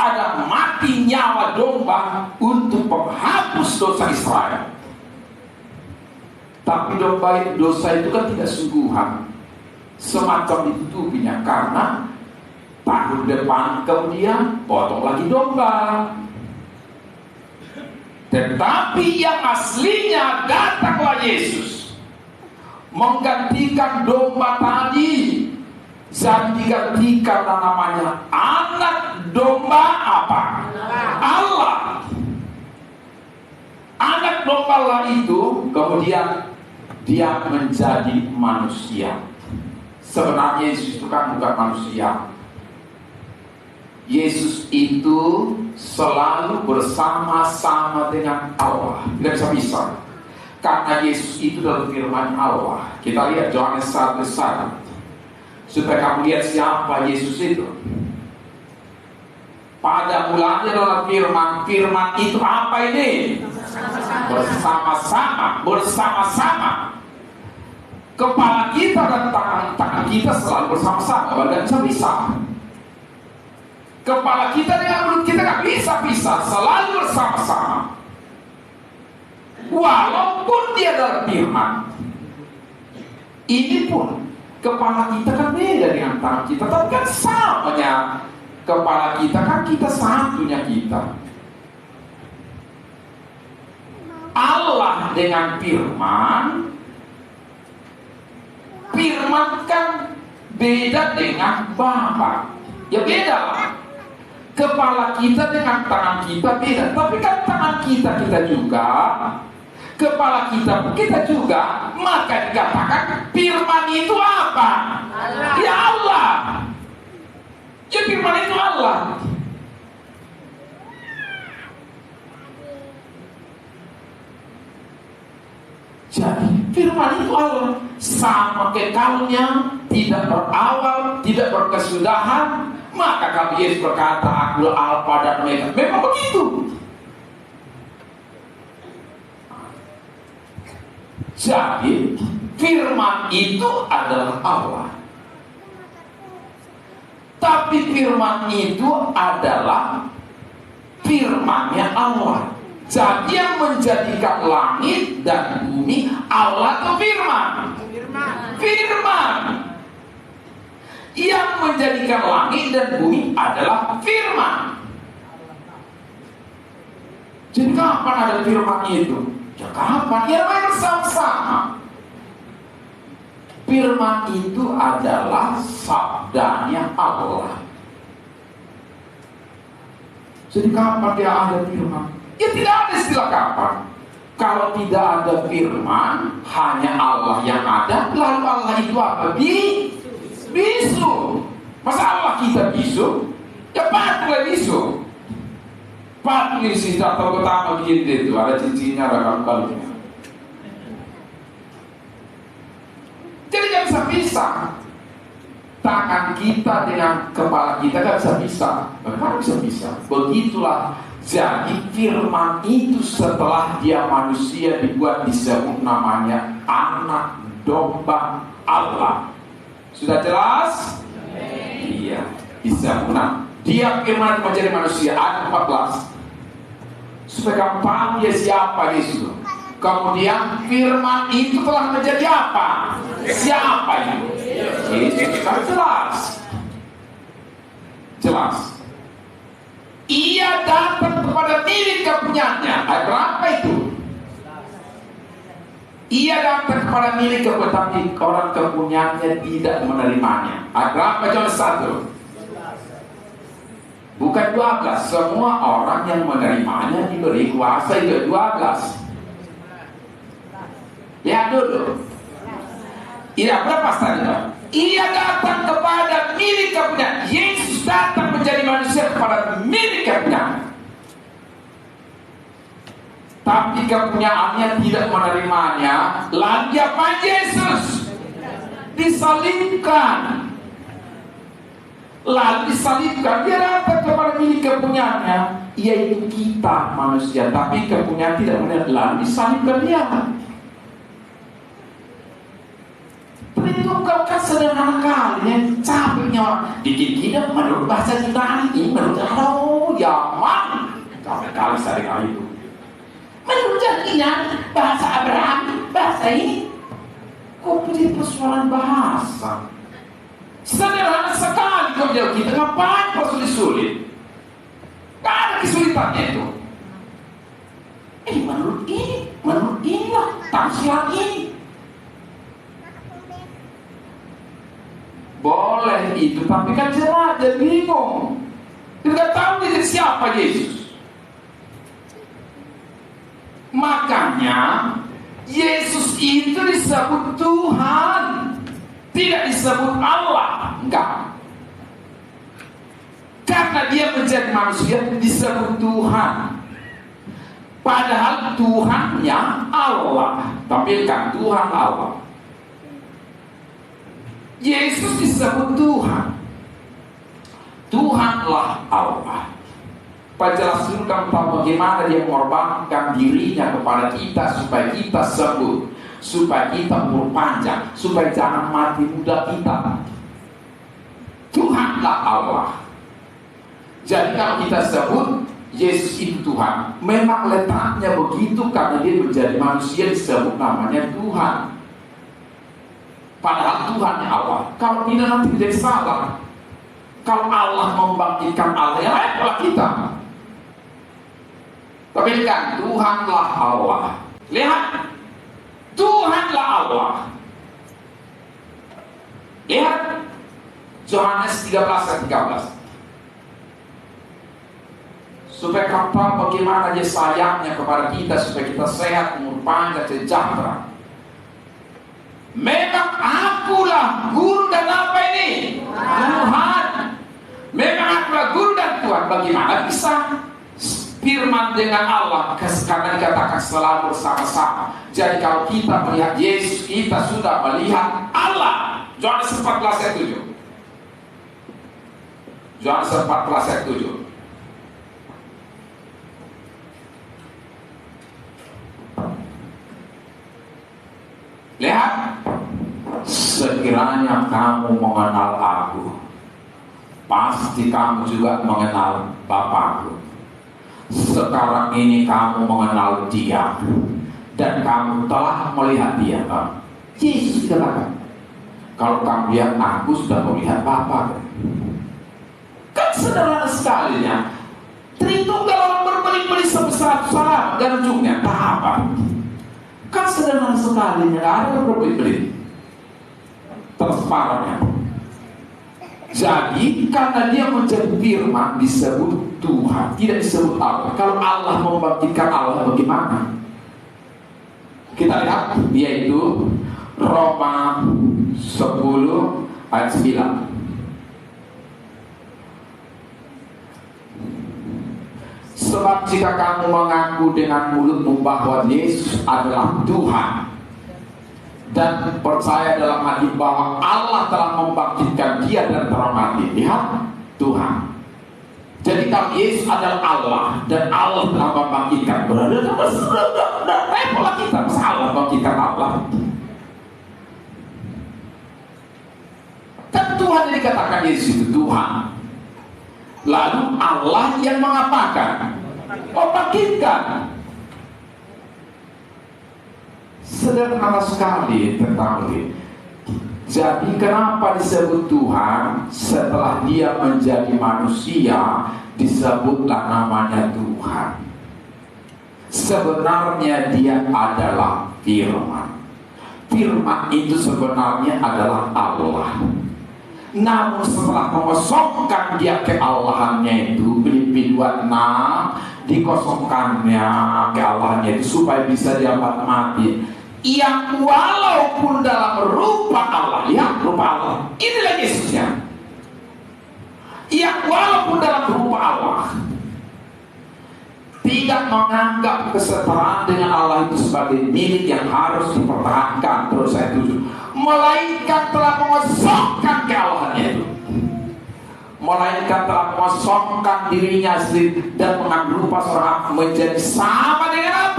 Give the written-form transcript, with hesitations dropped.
ada mati nyawa domba untuk menghapus dosa Israel. Tapi dosa itu kan tidak sungguhan, semacam ditutupinya karena tahun depan kemudian potong lagi domba. Tetapi yang aslinya datanglah Yesus menggantikan domba tadi, dan digantikan namanya anak domba apa? Allah. Anak domba Allah itu kemudian dia menjadi manusia. Sebenarnya Yesus itu kan bukan manusia. Yesus itu selalu bersama-sama dengan Allah, tidak bisa pisah. Karena Yesus itu dalam firman Allah. Kita lihat Yohanes 1:1, supaya kamu lihat siapa Yesus itu. Pada mulanya dalam firman, firman itu apa ini? Bersama-sama. Kepala kita dan tangan kita selalu bersama-sama, tidak bisa pisah. Kepala kita dengan mulut kita gak bisa pisah, selalu bersama-sama. Walaupun dia dalam firman, ini pun kepala kita kan beda dengan tangan kita, tapi kan samanya kepala kita kan kita satunya kita. Allah dengan firman kan beda dengan Bapa. Ya beda lah. Kepala kita dengan tangan kita beda, tapi kan tangan kita juga, kepala kita juga. Maka dikatakan firman itu apa? Allah. Ya Allah. Ya firman itu Allah. Jadi firman itu Allah, sama kekalnya, tidak berawal, tidak berkesudahan. Maka kalau Yesus berkata, aku Alfa dan Omega, memang begitu. Jadi firman itu adalah Allah. Tapi firman itu adalah firman-Nya Allah. Jadi yang menjadikan langit dan bumi Allah atau firman? Firman. Yang menjadikan langit dan bumi adalah firman. Jadi kapan ada firman itu? Ya kapan? Ya main sama-sama. Firman itu adalah sabdanya Allah. Jadi kapan dia ada firman? Ya tidak ada istilah kapan. Kalau tidak ada firman, hanya Allah yang ada. Lalu Allah itu apa? Bisu. Masa Allah kita bisu? Ya patutlah bisu. Patung ini sih tahu pertama begini itu, ada cincinnya, ada kalung-kalungnya. Jadi gak bisa pisah. Tangan kita dengan kepala kita gak bisa pisah. Bagaimana bisa pisah? Begitulah. Jadi firman itu setelah dia manusia dibuat disebut namanya anak domba Allah. Sudah jelas? Iya, bisa benar. Dia firman menjadi manusia. Ayat 14. Supaya kamu paham dia siapa Yesus. Kemudian firman itu telah menjadi apa? Siapa itu? Yesus. Kan jelas. Jelas. Ia datang kepada milik kepunyaannya. Ayat berapa itu? Ia datang kepada milik kepunyaannya, tapi orang kepunyaannya tidak menerimanya. Ayat berapa? Yohanes 1. Bukan 12. Semua orang yang menerimanya diberi kuasa. Itu 12. Ya dulu. Ia berapa tadi? Ia datang kepada milik kepunyaan. Yesus datang menjadi manusia kepada milik kepunyaan. Tapi kepunyaannya tidak menerimanya. Lalu apa Yesus? Disalibkan. Lalu disalibkan. Dia datang kepada milik kepunyaannya, yaitu kita manusia. Tapi kepunyaan tidak menerima. Lalu disalibkan dia. Perhitungan kan sederhana kali ya. Capeknya orang dikit-dikit menurut bahasa kita ini menurut bahasa dengan itu. Menurut jadinya bahasa Abraham, bahasa ini kok punya persoalan bahasa. Sederhana sekali kok jauh kita, ngapain kok sulit-sulit? Gak ada kesulitannya itu. Menurut inilah tafsiran ini. Boleh itu, tapi kan dia bingung. Dia tidak tahu dia siapa Yesus. Makanya Yesus itu disebut Tuhan, tidak disebut Allah. Enggak. Karena dia menjadi manusia disebut Tuhan. Padahal Tuhannya Allah, tapi kan Tuhan Allah. Yesus disebut Tuhan. Tuhanlah Allah. Jelas dulu kamu tahu bagaimana dia mengorbankan dirinya kepada kita supaya kita sembuh, supaya kita umur panjang, supaya jangan mati muda kita. Tuhanlah Allah. Jadi kalau kita sebut Yesus itu Tuhan, memang letaknya begitu karena dia menjadi manusia disebut namanya Tuhan. Padahal Tuhannya Allah. Kalau tidak nanti menjadi salah. Kalau Allah membangkitkan Allah, ya repotlah kita. Tapi kan Tuhanlah Allah. Lihat, Tuhanlah Allah. Lihat Yohanes 13 ayat 13. Supaya kamu tahu bagaimana dia sayangnya kepada kita, supaya kita sehat, umur panjang, sejahtera. Memang akulah guru dan apa ini? Tuhan. Memang akulah guru dan Tuhan. Bagaimana bisa firman dengan Allah? Karena dikatakan selalu bersama-sama. Jadi kalau kita melihat Yesus, kita sudah melihat Allah. Yohanes 14 ayat 7. Yohanes 14 ayat 7. Lihat, sekiranya kamu mengenal aku, pasti kamu juga mengenal Bapakku. Sekarang ini kamu mengenal Dia, dan kamu telah melihat Dia. Yesus katakan, kalau kamu lihat aku, sudah melihat Bapa. Kan sederhana sekali ya. Tritunggal orang berbeli-beli sebesar-besar dan ujungnya tak apa. Kan sederhana sekali, nggak ada berbeli-beli. Transparannya. Jadi karena dia menjadi firman disebut Tuhan, tidak disebut Allah. Kalau Allah membangkitkan Allah bagaimana? Kita lihat, yaitu Roma 10 ayat 9. Sebab jika kamu mengaku dengan mulutmu bahwa Yesus adalah Tuhan dan percaya dalam hati bahwa Allah telah membangkitkan Dia dan telah mati, lihat Tuhan. Jadi kalau Yesus adalah Allah dan Allah telah membangkitkan, berarti sudah repotlah kita, salah membangkitkan Allah. Dan Tuhan yang dikatakan Yesus itu Tuhan. Lalu Allah yang mengapakan? Membangkitkan. Sederhana sekali tentang ini. Jadi kenapa disebut Tuhan? Setelah dia menjadi manusia, disebutlah namanya Tuhan. Sebenarnya dia adalah firman. Firman itu sebenarnya adalah Allah. Namun setelah mengosongkan dia keallahannya itu, Filipi 26, dikosongkannya keallahannya itu supaya bisa diangkat mati, yang walaupun dalam rupa Allah, ya rupa Allah, inilah Yesusnya, yang walaupun dalam rupa Allah tidak menganggap kesetaraan dengan Allah itu sebagai milik yang harus dipertahankan, terus saya tuju, melainkan telah mengosongkan keallahannya itu, melainkan telah mengosongkan dirinya sendiri dan mengambil rupa seorang menjadi sama dengan